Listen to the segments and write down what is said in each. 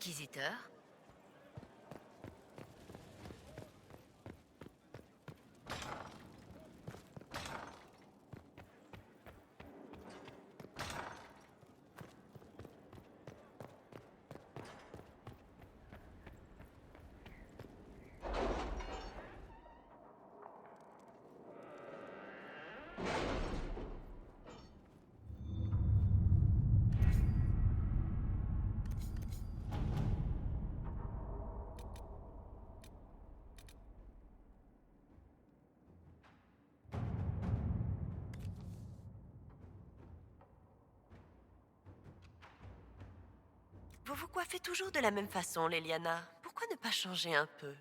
inquisiteur. Vous vous coiffez toujours de la même façon, Leliana. Pourquoi ne pas changer un peu?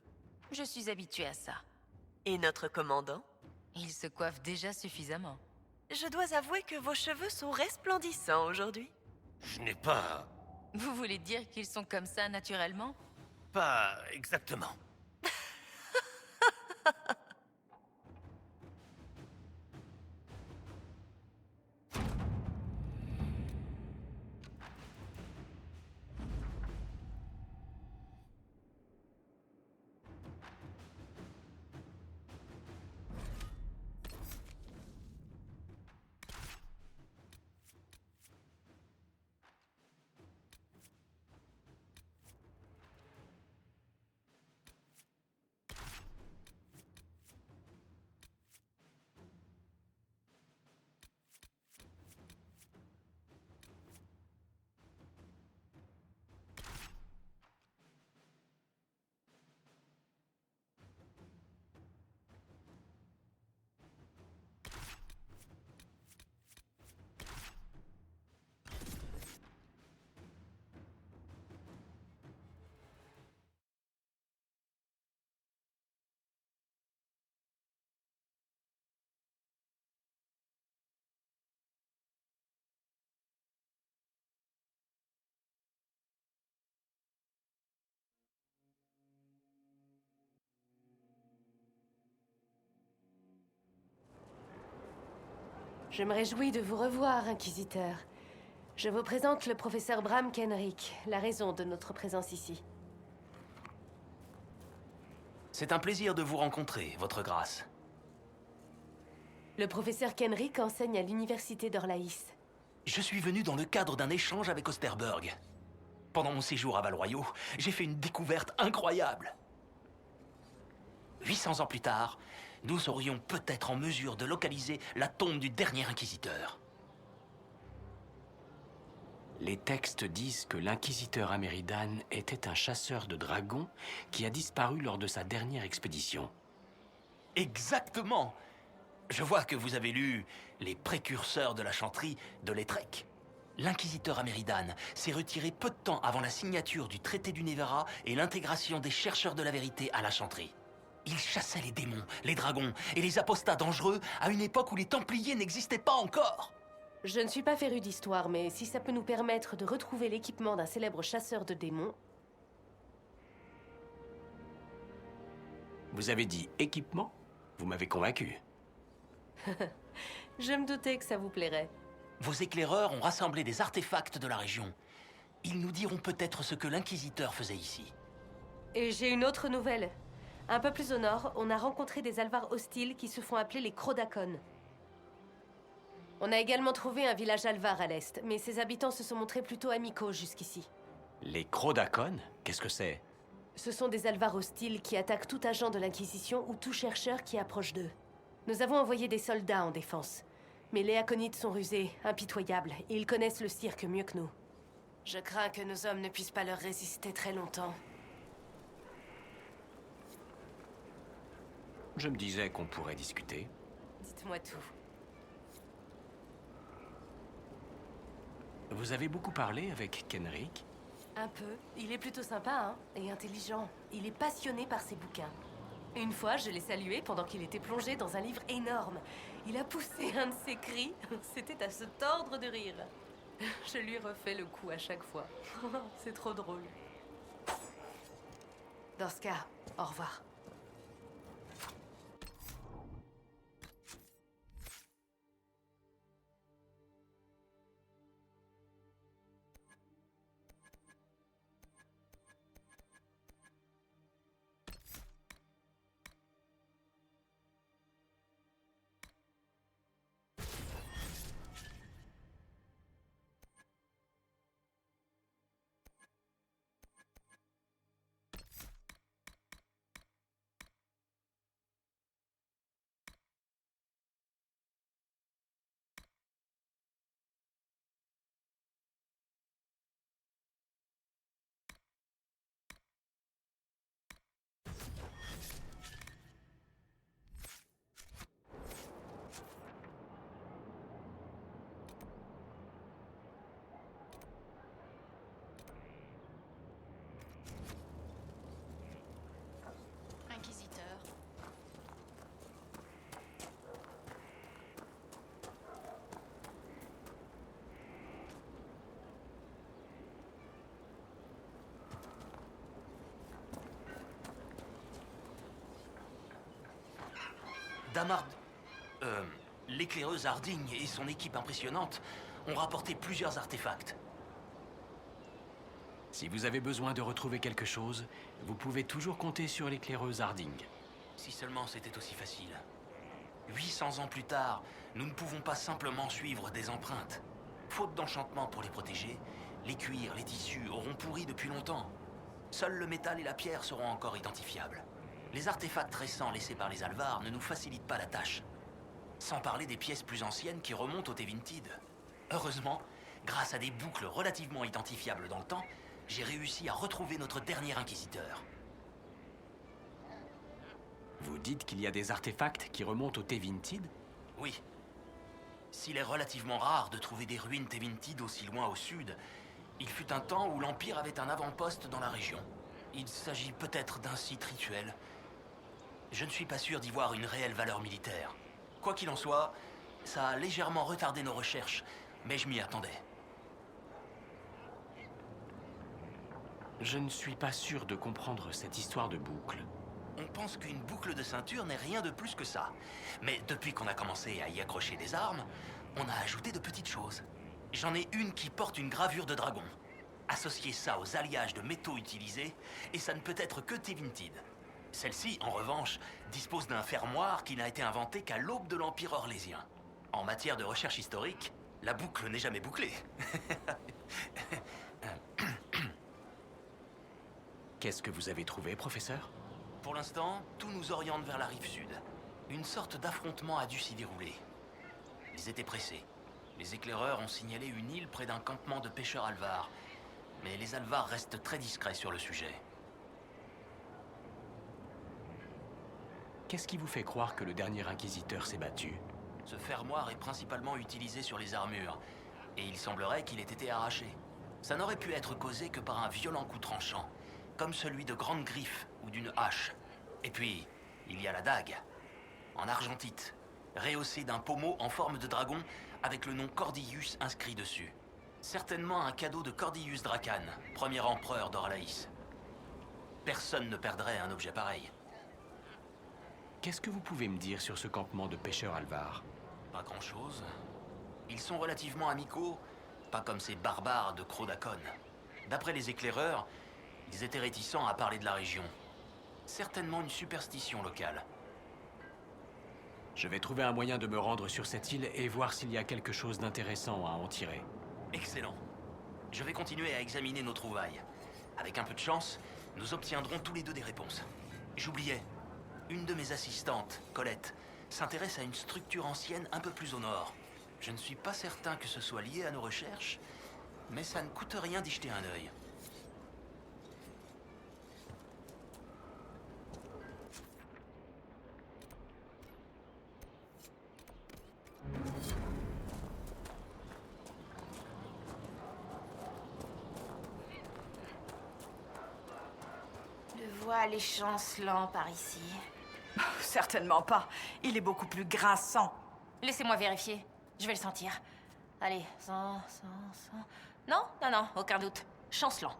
Je suis habituée à ça. Et notre commandant? Il se coiffe déjà suffisamment. Je dois avouer que vos cheveux sont resplendissants aujourd'hui. Je n'ai pas... Vous voulez dire qu'ils sont comme ça naturellement? pas exactement. Je me réjouis de vous revoir, Inquisiteur. Je vous présente le professeur Bram Kenrick, la raison de notre présence ici. C'est un plaisir de vous rencontrer, Votre Grâce. Le professeur Kenrick enseigne à l'université d'Orlaïs. Je suis venu dans le cadre d'un échange avec Osterberg. Pendant mon séjour à Val-Royaux, j'ai fait une découverte incroyable. 800 ans plus tard, nous serions peut-être en mesure de localiser la tombe du dernier inquisiteur. Les textes disent que l'inquisiteur Améridan était un chasseur de dragons qui a disparu lors de sa dernière expédition. Exactement! Je vois que vous avez lu Les précurseurs de la chanterie de Lautrec. L'inquisiteur Améridan s'est retiré peu de temps avant la signature du traité du Nevera et l'intégration des chercheurs de la vérité à la chanterie. Il chassait les démons, les dragons et les apostats dangereux à une époque où les Templiers n'existaient pas encore. Je ne suis pas féru d'histoire, mais si ça peut nous permettre de retrouver l'équipement d'un célèbre chasseur de démons... Vous avez dit équipement? Vous m'avez convaincu. Je me doutais que ça vous plairait. Vos éclaireurs ont rassemblé des artefacts de la région. Ils nous diront peut-être ce que l'inquisiteur faisait ici. Et j'ai une autre nouvelle. Un peu plus au nord, on a rencontré des alvars hostiles qui se font appeler les Crodacon. On a également trouvé un village alvar à l'est, mais ses habitants se sont montrés plutôt amicaux jusqu'ici. Les Crodacon? Qu'est-ce que c'est? Ce sont des alvars hostiles qui attaquent tout agent de l'Inquisition ou tout chercheur qui approche d'eux. Nous avons envoyé des soldats en défense. Mais les Aconites sont rusés, impitoyables, et ils connaissent le cirque mieux que nous. Je crains que nos hommes ne puissent pas leur résister très longtemps. Je me disais qu'on pourrait discuter. Dites-moi tout. Vous avez beaucoup parlé avec Kenrick? Un peu. Il est plutôt sympa, hein, et intelligent. Il est passionné par ses bouquins. Une fois, je l'ai salué pendant qu'il était plongé dans un livre énorme. Il a poussé un de ses cris. C'était à se tordre de rire. Je lui refais le coup à chaque fois. C'est trop drôle. Dans ce cas, au revoir. Damard... l'éclaireuse Harding et son équipe impressionnante ont rapporté plusieurs artefacts. Si vous avez besoin de retrouver quelque chose, vous pouvez toujours compter sur l'éclaireuse Harding. Si seulement c'était aussi facile. 800 ans plus tard, nous ne pouvons pas simplement suivre des empreintes. Faute d'enchantement pour les protéger, les cuirs, les tissus auront pourri depuis longtemps. Seul le métal et la pierre seront encore identifiables. Les artefacts récents laissés par les Alvar ne nous facilitent pas la tâche. Sans parler des pièces plus anciennes qui remontent au Tevinted. Heureusement, grâce à des boucles relativement identifiables dans le temps, j'ai réussi à retrouver notre dernier inquisiteur. Vous dites qu'il y a des artefacts qui remontent au Tevinted? Oui. S'il est relativement rare de trouver des ruines Tevinted aussi loin au sud, il fut un temps où l'Empire avait un avant-poste dans la région. Il s'agit peut-être d'un site rituel. Je ne suis pas sûr d'y voir une réelle valeur militaire. Quoi qu'il en soit, ça a légèrement retardé nos recherches, mais je m'y attendais. Je ne suis pas sûr de comprendre cette histoire de boucle. On pense qu'une boucle de ceinture n'est rien de plus que ça. Mais depuis qu'on a commencé à y accrocher des armes, on a ajouté de petites choses. J'en ai une qui porte une gravure de dragon. Associez ça aux alliages de métaux utilisés, et ça ne peut être que Tevinted. Celle-ci, en revanche, dispose d'un fermoir qui n'a été inventé qu'à l'aube de l'Empire orlésien. En matière de recherche historique, la boucle n'est jamais bouclée. Qu'est-ce que vous avez trouvé, professeur? Pour l'instant, tout nous oriente vers la rive sud. Une sorte d'affrontement a dû s'y dérouler. Ils étaient pressés. Les éclaireurs ont signalé une île près d'un campement de pêcheurs Alvar. Mais les Alvar restent très discrets sur le sujet. Qu'est-ce qui vous fait croire que le dernier inquisiteur s'est battu? Ce fermoir est principalement utilisé sur les armures, et il semblerait qu'il ait été arraché. Ça n'aurait pu être causé que par un violent coup tranchant, comme celui de grandes griffes ou d'une hache. Et puis, il y a la dague, en argentite, rehaussée d'un pommeau en forme de dragon avec le nom Cordius inscrit dessus. Certainement un cadeau de Cordius Dracan, premier empereur d'Orlaïs. Personne ne perdrait un objet pareil. Qu'est-ce que vous pouvez me dire sur ce campement de pêcheurs Alvar? Pas grand-chose. Ils sont relativement amicaux, pas comme ces barbares de Crodacon. D'après les éclaireurs, ils étaient réticents à parler de la région. Certainement une superstition locale. Je vais trouver un moyen de me rendre sur cette île et voir s'il y a quelque chose d'intéressant à en tirer. Excellent. Je vais continuer à examiner nos trouvailles. Avec un peu de chance, nous obtiendrons tous les deux des réponses. J'oubliais. Une de mes assistantes, Colette, s'intéresse à une structure ancienne un peu plus au nord. Je ne suis pas certain que ce soit lié à nos recherches, mais ça ne coûte rien d'y jeter un œil. Le voile est chancelant par ici. Certainement pas. Il est beaucoup plus grinçant. Laissez-moi vérifier. Je vais le sentir. Allez, sens. Non, aucun doute. Chancelant.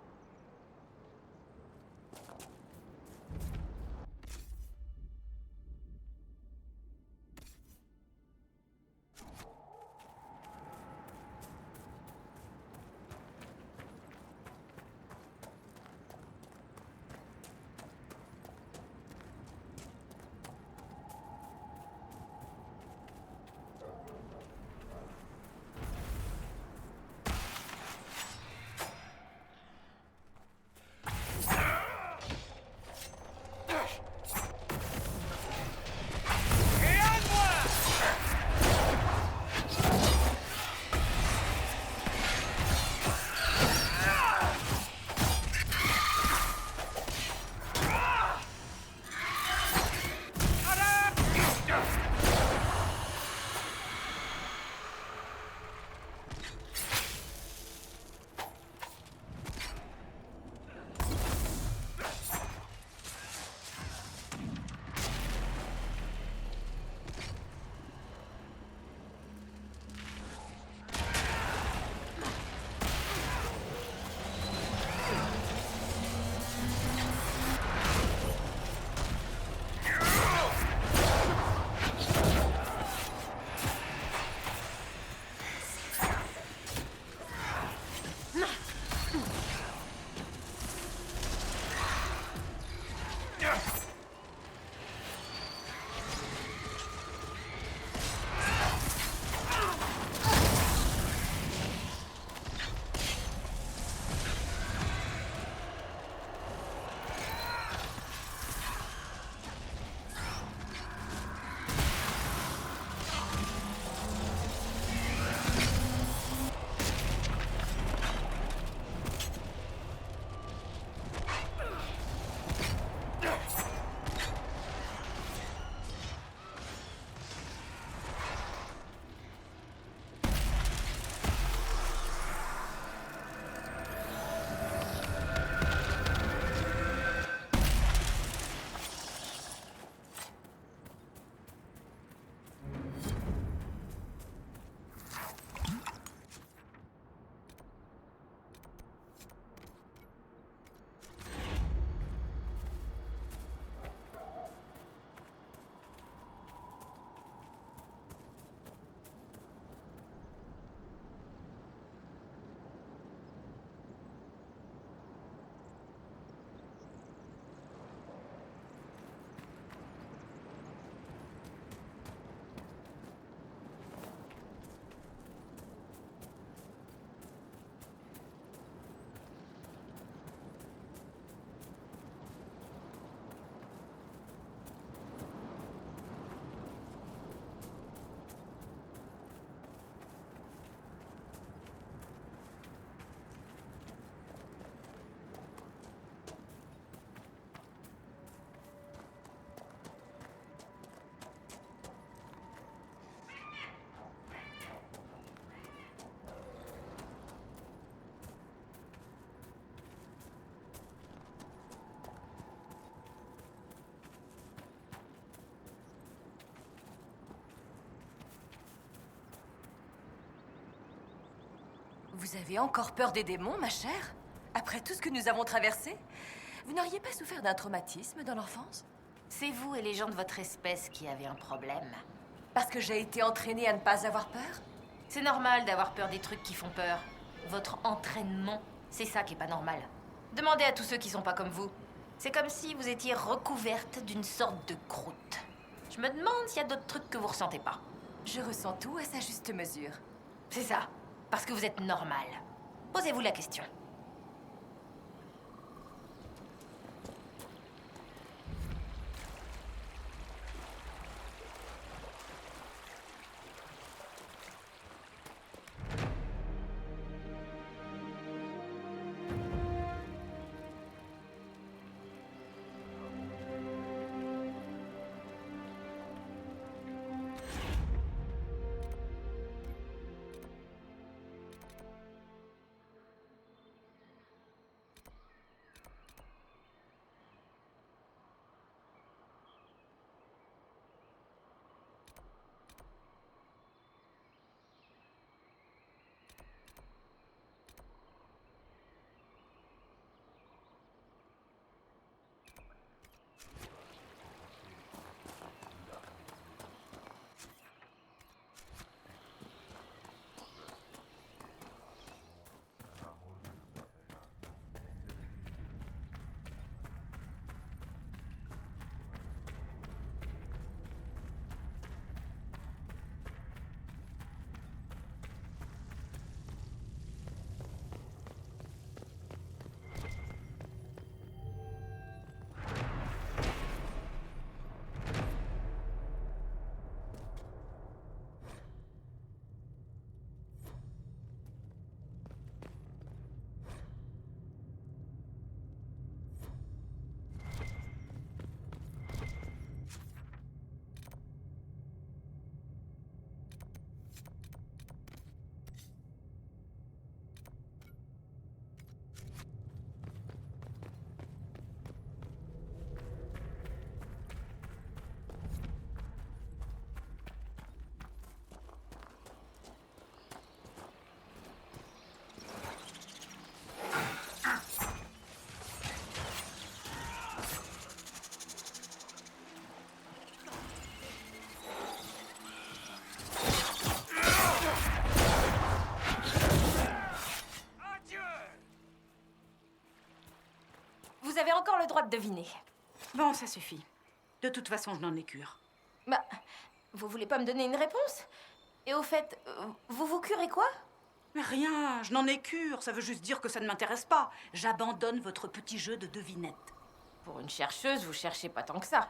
Vous avez encore peur des démons, ma chère? Après tout ce que nous avons traversé? Vous n'auriez pas souffert d'un traumatisme dans l'enfance? C'est vous et les gens de votre espèce qui avez un problème. Parce que j'ai été entraînée à ne pas avoir peur? C'est normal d'avoir peur des trucs qui font peur. Votre entraînement, c'est ça qui est pas normal. Demandez à tous ceux qui sont pas comme vous. C'est comme si vous étiez recouverte d'une sorte de croûte. Je me demande s'il y a d'autres trucs que vous ressentez pas. Je ressens tout à sa juste mesure. C'est ça, parce que vous êtes normal. Posez-vous la question. Vous avez encore le droit de deviner. Bon, ça suffit. De toute façon, je n'en ai cure. Bah, vous voulez pas me donner une réponse? Et au fait, vous vous curez quoi? Mais rien, je n'en ai cure. Ça veut juste dire que ça ne m'intéresse pas. J'abandonne votre petit jeu de devinette. Pour une chercheuse, vous cherchez pas tant que ça.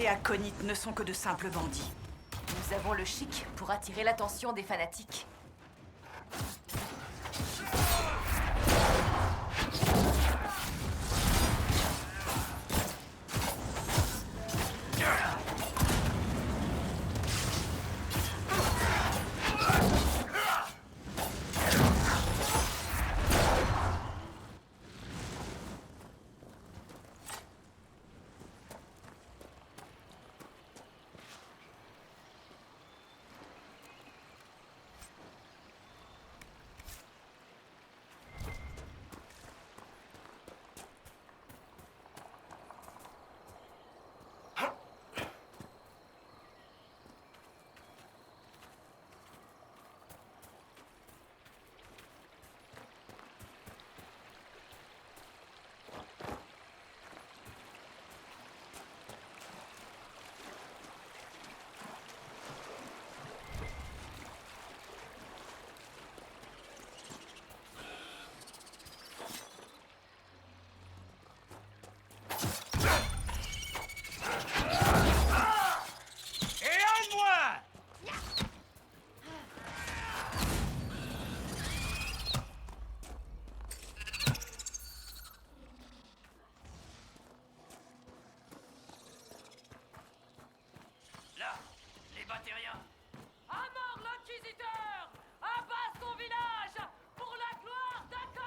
Les aconites ne sont que de simples bandits. Nous avons le chic pour attirer l'attention des fanatiques. Là, les Batériens. À mort l'inquisiteur! Abat son village! Pour la gloire d'Akon!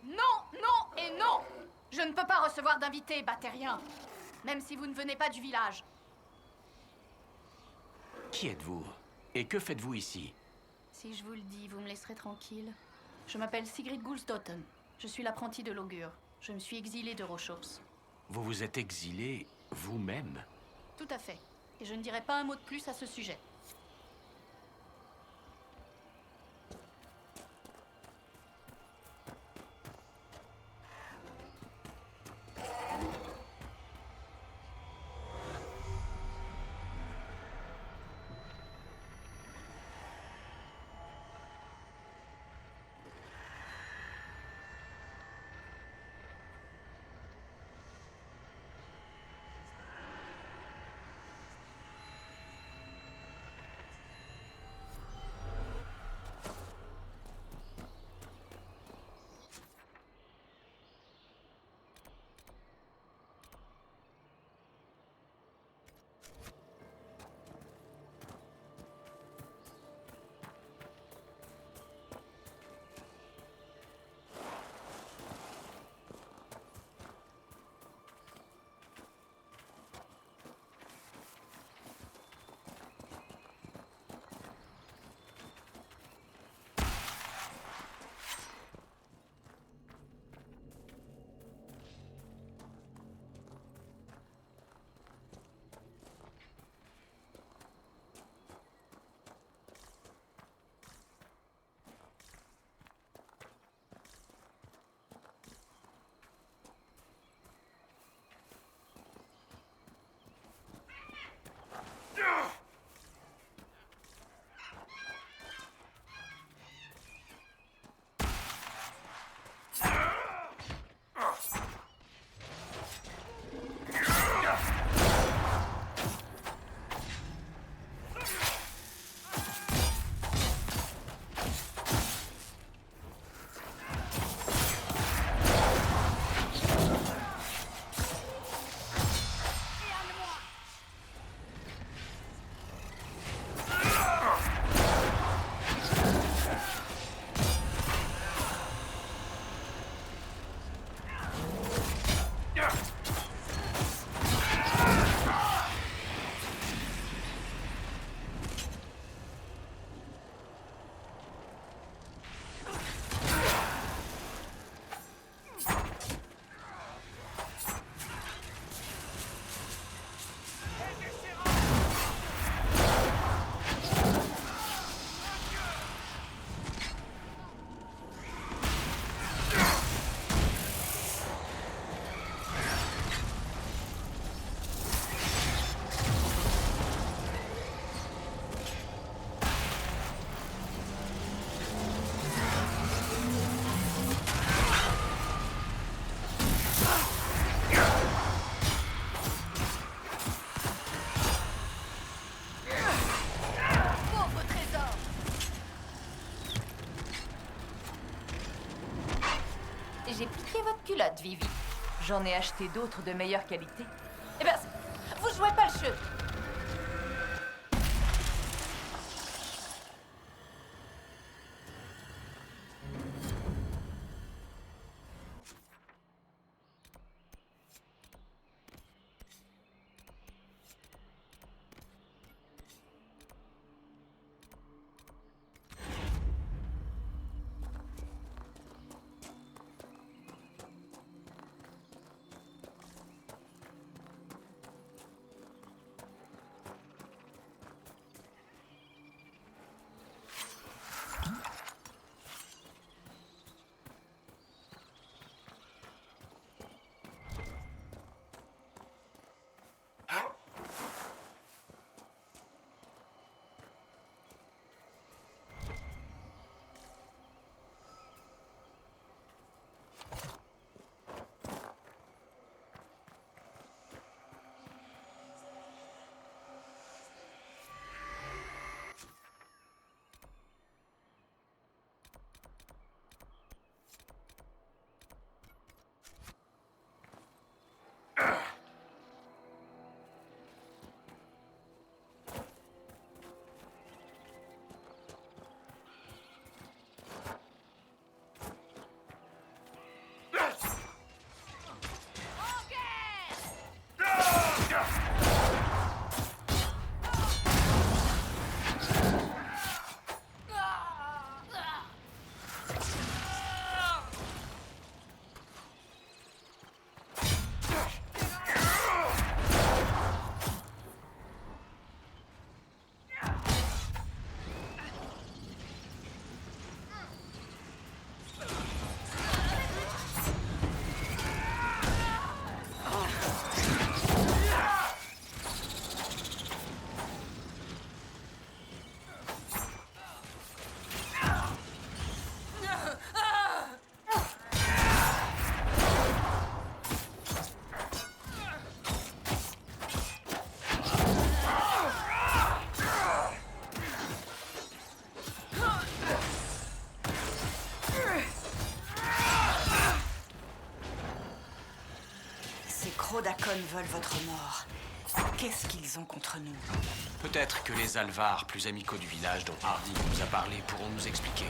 Non, non et non! Je ne peux pas recevoir d'invités, Batériens. Même si vous ne venez pas du village. Qui êtes-vous? Et que faites-vous ici? Si je vous le dis, vous me laisserez tranquille. Je m'appelle Sigrid Gulstoten. Je suis l'apprentie de l'augure. Je me suis exilée de Rochos. Vous vous êtes exilé vous-même? Tout à fait. Et je ne dirai pas un mot de plus à ce sujet. Vivi. J'en ai acheté d'autres de meilleure qualité. Eh ben, vous jouez pas le jeu. D'Akon veulent votre mort. Qu'est-ce qu'ils ont contre nous? Peut-être que les Alvar, plus amicaux du village dont Hardy nous a parlé, pourront nous expliquer.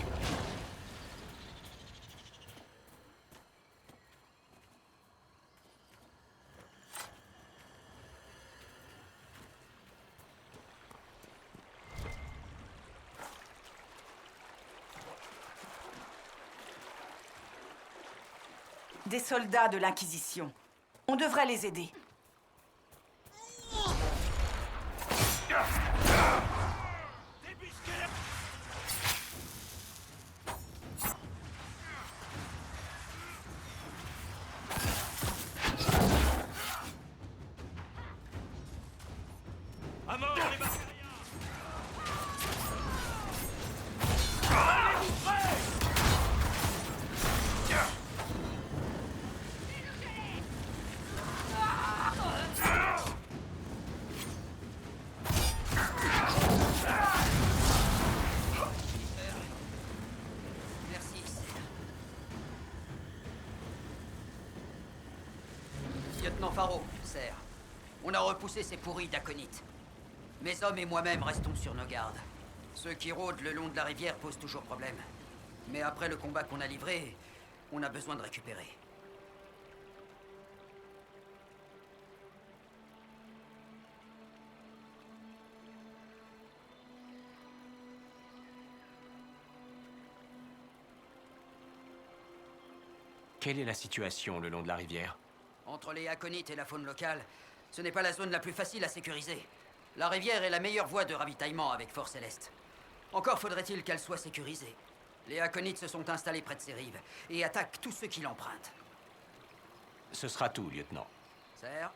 Des soldats de l'Inquisition. On devrait les aider. À mort, les Valkyriens! Lieutenant Faro, Serre. On a repoussé ces pourris d'Aconites. Mes hommes et moi-même restons sur nos gardes. Ceux qui rôdent le long de la rivière posent toujours problème. Mais après le combat qu'on a livré, on a besoin de récupérer. Quelle est la situation le long de la rivière? Entre les Aconites et la faune locale, ce n'est pas la zone la plus facile à sécuriser. La rivière est la meilleure voie de ravitaillement avec Fort Céleste. Encore faudrait-il qu'elle soit sécurisée. Les Aconites se sont installés près de ses rives et attaquent tous ceux qui l'empruntent. Ce sera tout, lieutenant. Serre.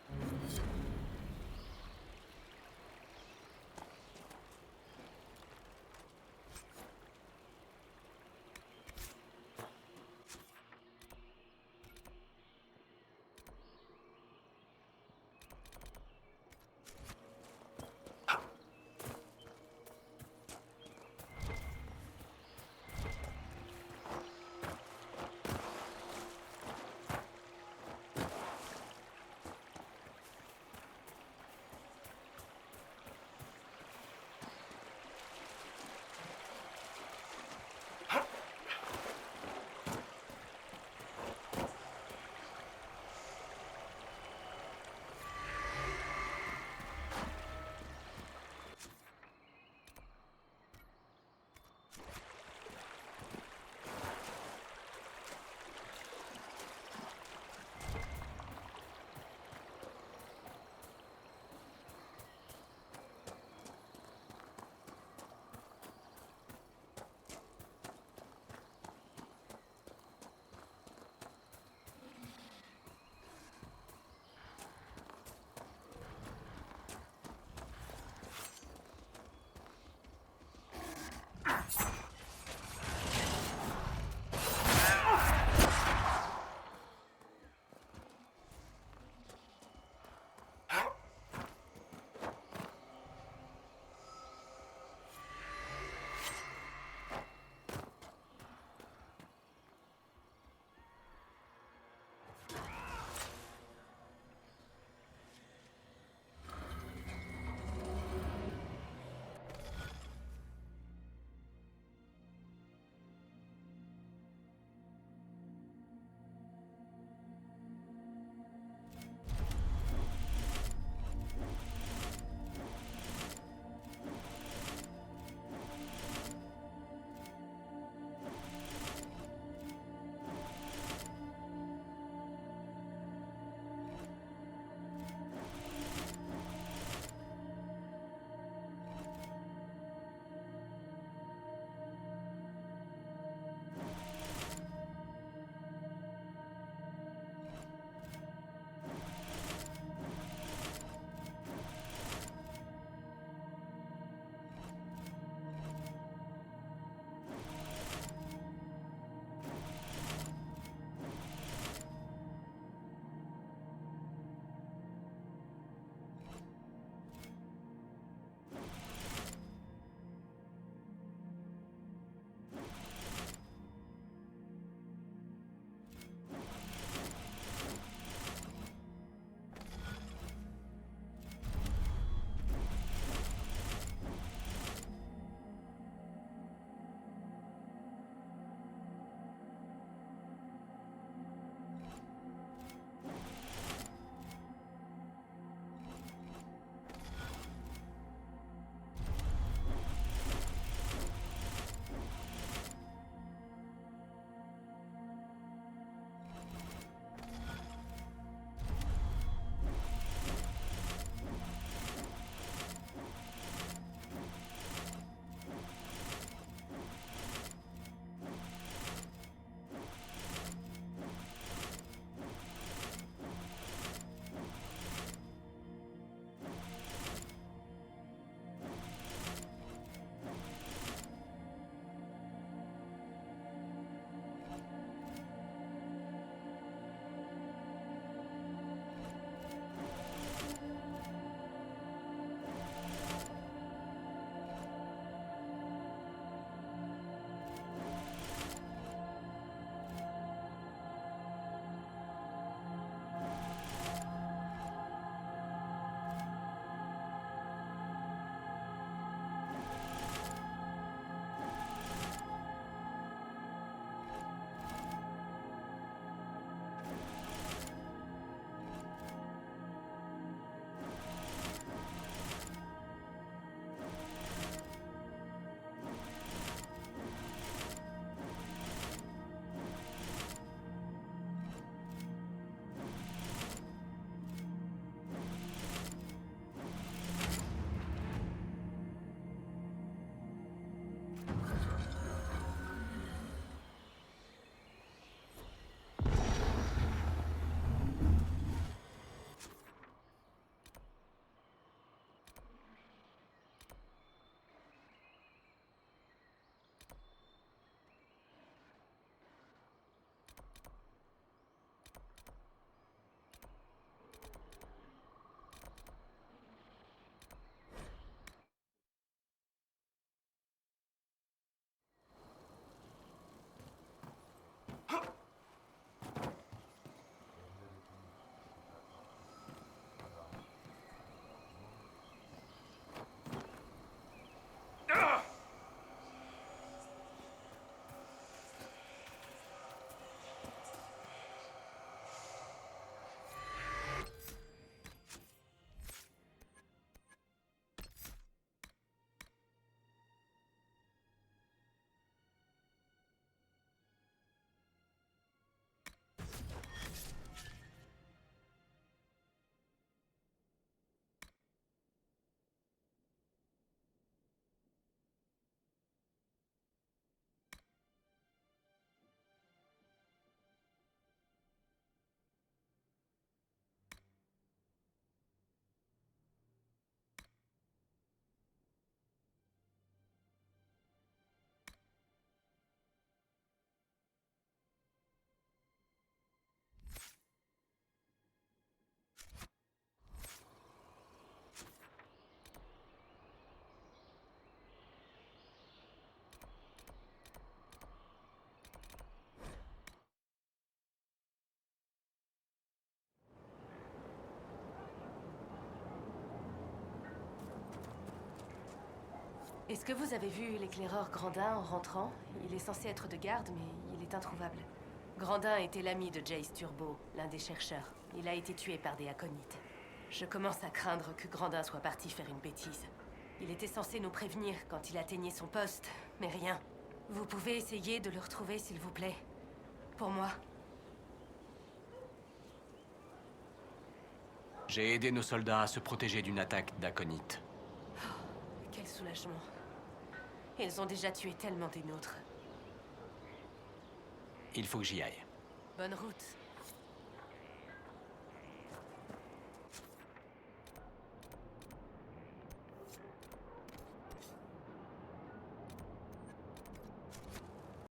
Est-ce que vous avez vu l'éclaireur Grandin en rentrant? Il est censé être de garde, mais il est introuvable. Grandin était l'ami de Jace Turbo, l'un des chercheurs. Il a été tué par des aconites. Je commence à craindre que Grandin soit parti faire une bêtise. Il était censé nous prévenir quand il atteignait son poste, mais rien. Vous pouvez essayer de le retrouver, s'il vous plaît. Pour moi. J'ai aidé nos soldats à se protéger d'une attaque d'Aconite. Quel soulagement. Ils ont déjà tué tellement des nôtres. Il faut que j'y aille. Bonne route.